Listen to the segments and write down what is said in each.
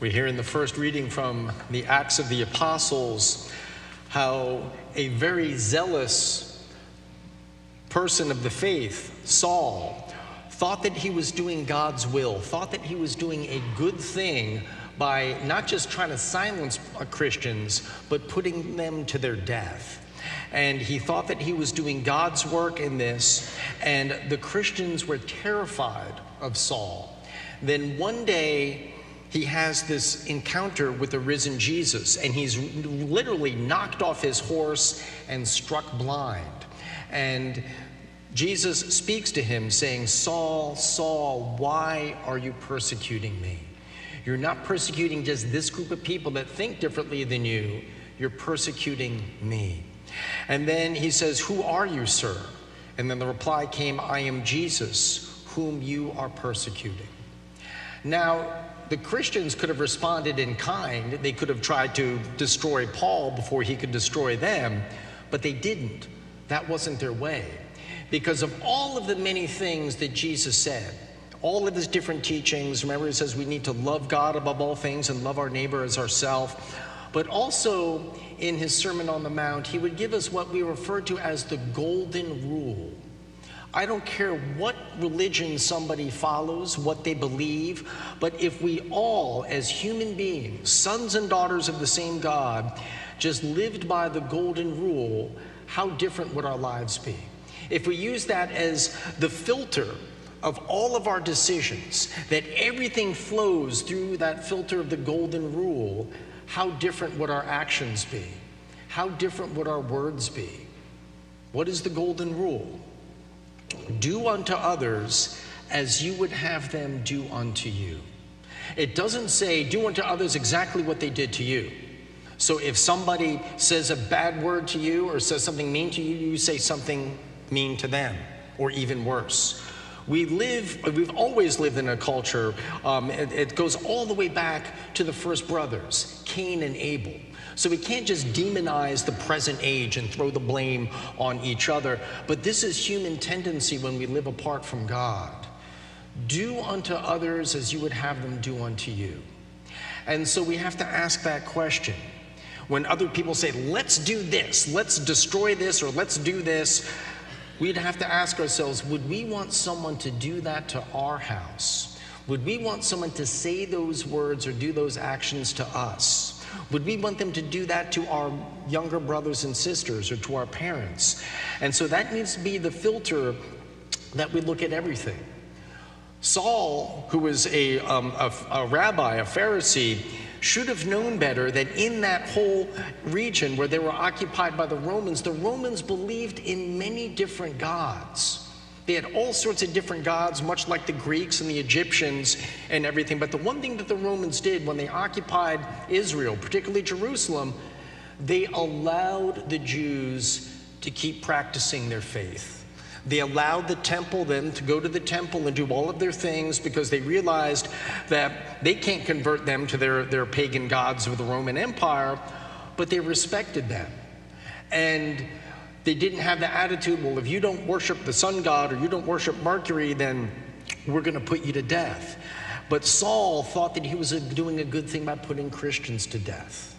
We hear in the first reading from the Acts of the Apostles how a very zealous person of the faith, Saul, thought that he was doing God's will, thought that he was doing a good thing by not just trying to silence Christians, but putting them to their death. And he thought that he was doing God's work in this, and the Christians were terrified of Saul. Then one day, he has this encounter with the risen Jesus, and he's literally knocked off his horse and struck blind. And Jesus speaks to him saying, "Saul, Saul, why are you persecuting me?" You're not persecuting just this group of people that think differently than you. You're persecuting me. And then he says, "Who are you, sir?" And then the reply came, "I am Jesus, whom you are persecuting." Now, the Christians could have responded in kind. They could have tried to destroy Paul before he could destroy them, but they didn't. That wasn't their way. Because of all of the many things that Jesus said, all of his different teachings, remember he says we need to love God above all things and love our neighbor as ourselves, but also in his Sermon on the Mount, he would give us what we refer to as the golden rule. I don't care what religion somebody follows, what they believe, but if we all, as human beings, sons and daughters of the same God, just lived by the golden rule, how different would our lives be? If we use that as the filter of all of our decisions, that everything flows through that filter of the golden rule, how different would our actions be? How different would our words be? What is the golden rule? Do unto others as you would have them do unto you. It doesn't say do unto others exactly what they did to you. So if somebody says a bad word to you or says something mean to you, you say something mean to them, or even worse. We've always lived in a culture, it goes all the way back to the first brothers, Cain and Abel. So we can't just demonize the present age and throw the blame on each other, but this is human tendency when we live apart from God. Do unto others as you would have them do unto you. And so we have to ask that question. When other people say, let's do this, let's destroy this, or let's do this, we'd have to ask ourselves, would we want someone to do that to our house? Would we want someone to say those words or do those actions to us? Would we want them to do that to our younger brothers and sisters or to our parents? And so that needs to be the filter that we look at everything. Saul, who was a rabbi, a Pharisee, should have known better that in that whole region where they were occupied by the Romans believed in many different gods. They had all sorts of different gods, much like the Greeks and the Egyptians and everything. But the one thing that the Romans did when they occupied Israel, particularly Jerusalem, they allowed the Jews to keep practicing their faith. They allowed the temple then to go to the temple and do all of their things because they realized that they can't convert them to their pagan gods of the Roman Empire, but they respected them. And they didn't have the attitude, well, if you don't worship the sun god or you don't worship Mercury, then we're going to put you to death. But Saul thought that he was doing a good thing by putting Christians to death.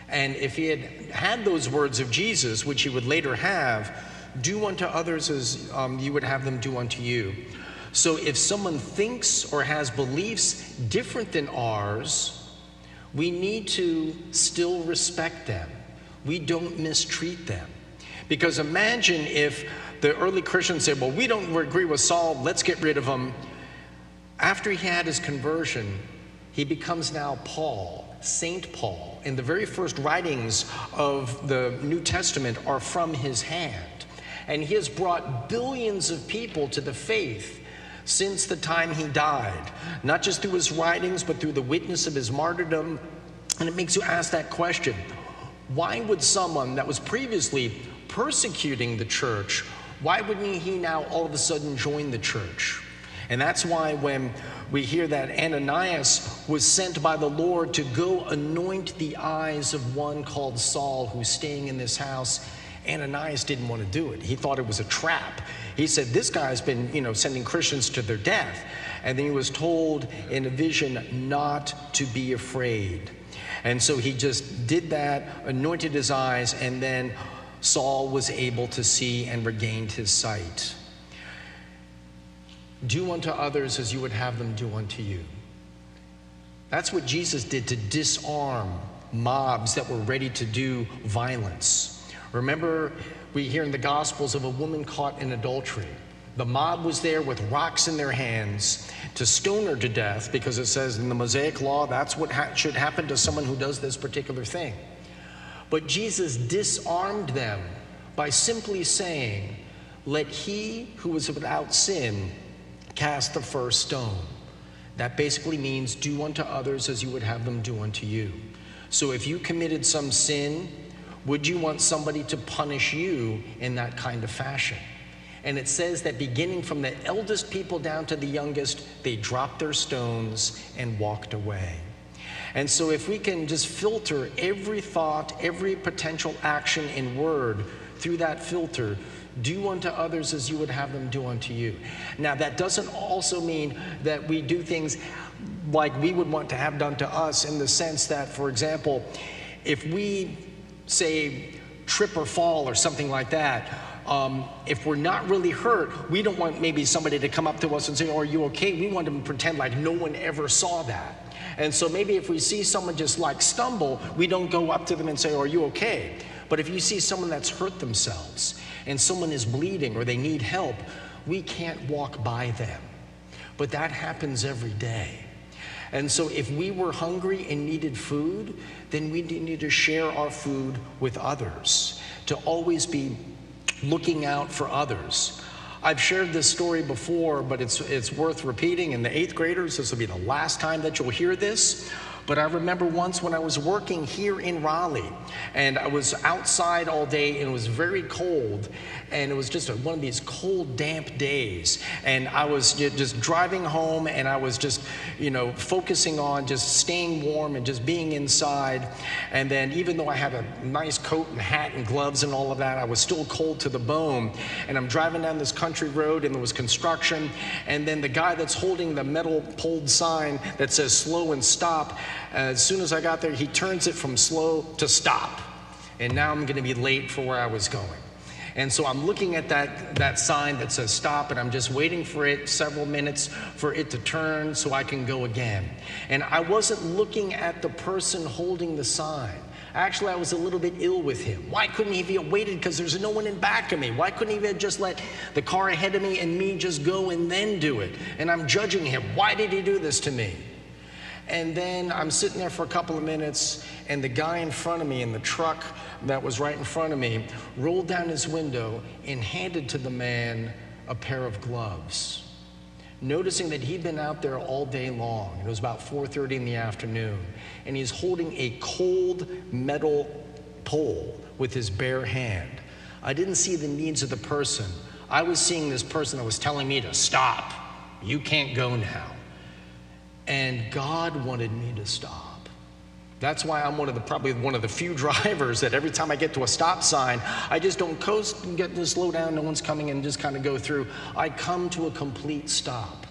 And if he had those words of Jesus, which he would later have, do unto others as you would have them do unto you. So if someone thinks or has beliefs different than ours, we need to still respect them. We don't mistreat them. Because imagine if the early Christians said, well, we don't agree with Saul, let's get rid of him. After he had his conversion, he becomes now Paul, Saint Paul. And the very first writings of the New Testament are from his hand. And he has brought billions of people to the faith since the time he died, not just through his writings, but through the witness of his martyrdom. And it makes you ask that question, why would someone that was previously persecuting the church, why wouldn't he now all of a sudden join the church? And that's why when we hear that Ananias was sent by the Lord to go anoint the eyes of one called Saul who's staying in this house, Ananias didn't want to do it. He thought it was a trap. He said, this guy's been, sending Christians to their death. And then he was told in a vision not to be afraid. And so he just did that, anointed his eyes, and then Saul was able to see and regained his sight. Do unto others as you would have them do unto you. That's what Jesus did to disarm mobs that were ready to do violence. Remember, we hear in the Gospels of a woman caught in adultery. The mob was there with rocks in their hands to stone her to death, because it says in the Mosaic law that's what should happen to someone who does this particular thing. But Jesus disarmed them by simply saying, let he who is without sin cast the first stone. That basically means do unto others as you would have them do unto you. So if you committed some sin, would you want somebody to punish you in that kind of fashion? And it says that beginning from the eldest people down to the youngest, they dropped their stones and walked away. And so if we can just filter every thought, every potential action and word through that filter, do unto others as you would have them do unto you. Now, that doesn't also mean that we do things like we would want to have done to us, in the sense that, for example, if we say trip or fall or something like that, if we're not really hurt, we don't want maybe somebody to come up to us and say, oh, are you okay? We want them to pretend like no one ever saw that. And so maybe if we see someone just like stumble, we don't go up to them and say, oh, are you okay? But if you see someone that's hurt themselves and someone is bleeding or they need help, we can't walk by them. But that happens every day. And so if we were hungry and needed food, then we need to share our food with others, to always be looking out for others. I've shared this story before, but it's worth repeating. In the 8th graders, this will be the last time that you'll hear this. But I remember once when I was working here in Raleigh, and I was outside all day, and it was very cold, and it was just one of these cold, damp days. And I was just driving home, and I was just, focusing on just staying warm and just being inside. And then even though I had a nice coat and hat and gloves and all of that, I was still cold to the bone. And I'm driving down this country road, and there was construction. And then the guy that's holding the metal poled sign that says slow and stop, as soon as I got there, he turns it from slow to stop. And now I'm going to be late for where I was going. And so I'm looking at that sign that says stop, and I'm just waiting for it several minutes for it to turn so I can go again. And I wasn't looking at the person holding the sign. Actually, I was a little bit ill with him. Why couldn't he have waited? Because there's no one in back of me. Why couldn't he have just let the car ahead of me and me just go and then do it? And I'm judging him. Why did he do this to me? And then I'm sitting there for a couple of minutes, and the guy in front of me in the truck that was right in front of me rolled down his window and handed to the man a pair of gloves. Noticing that he'd been out there all day long. It was about 4:30 in the afternoon, and he's holding a cold metal pole with his bare hand. I didn't see the needs of the person. I was seeing this person that was telling me to stop. You can't go now. And God wanted me to stop. That's why I'm probably one of the few drivers that every time I get to a stop sign, I just don't coast and get to slow down, no one's coming, and just kind of go through. I come to a complete stop.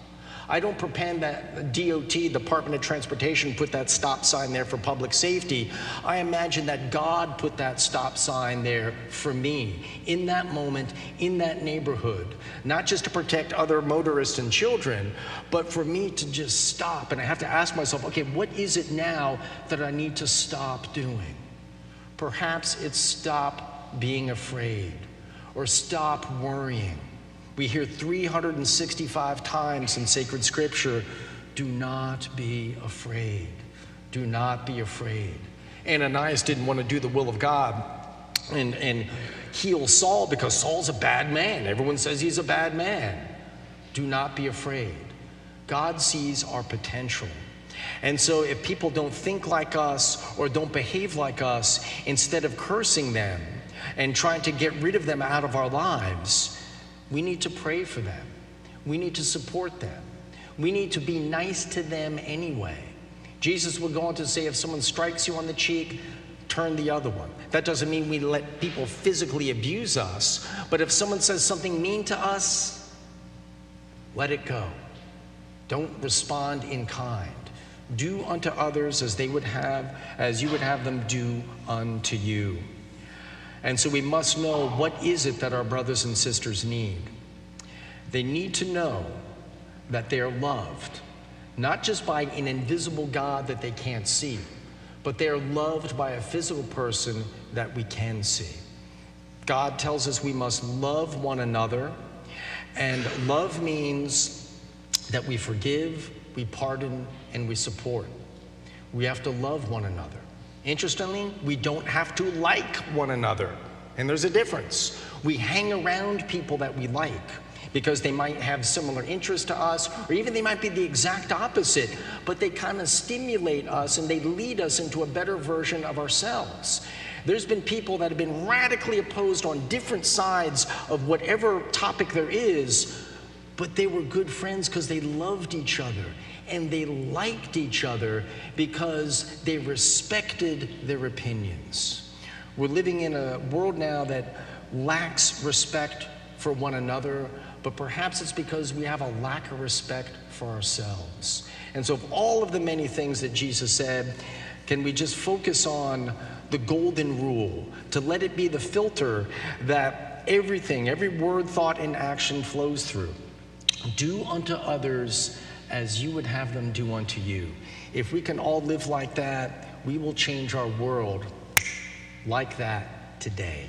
I don't pretend that DOT, Department of Transportation, put that stop sign there for public safety. I imagine that God put that stop sign there for me, in that moment, in that neighborhood, not just to protect other motorists and children, but for me to just stop. And I have to ask myself, okay, what is it now that I need to stop doing? Perhaps it's stop being afraid, or stop worrying. We hear 365 times in sacred scripture, do not be afraid. Do not be afraid. Ananias didn't want to do the will of God and heal Saul because Saul's a bad man. Everyone says he's a bad man. Do not be afraid. God sees our potential. And so if people don't think like us or don't behave like us, instead of cursing them and trying to get rid of them out of our lives, we need to pray for them. We need to support them. We need to be nice to them anyway. Jesus would go on to say, if someone strikes you on the cheek, turn the other one. That doesn't mean we let people physically abuse us, but if someone says something mean to us, let it go. Don't respond in kind. Do unto others as you would have them do unto you. And so we must know, what is it that our brothers and sisters need? They need to know that they are loved, not just by an invisible God that they can't see, but they are loved by a physical person that we can see. God tells us we must love one another, and love means that we forgive, we pardon, and we support. We have to love one another. Interestingly, we don't have to like one another, and there's a difference. We hang around people that we like because they might have similar interests to us, or even they might be the exact opposite, but they kind of stimulate us and they lead us into a better version of ourselves. There's been people that have been radically opposed on different sides of whatever topic there is, but they were good friends because they loved each other and they liked each other because they respected their opinions. We're living in a world now that lacks respect for one another, but perhaps it's because we have a lack of respect for ourselves. And so of all of the many things that Jesus said, can we just focus on the golden rule, to let it be the filter that everything, every word, thought, and action flows through? Do unto others as you would have them do unto you. If we can all live like that, we will change our world like that today.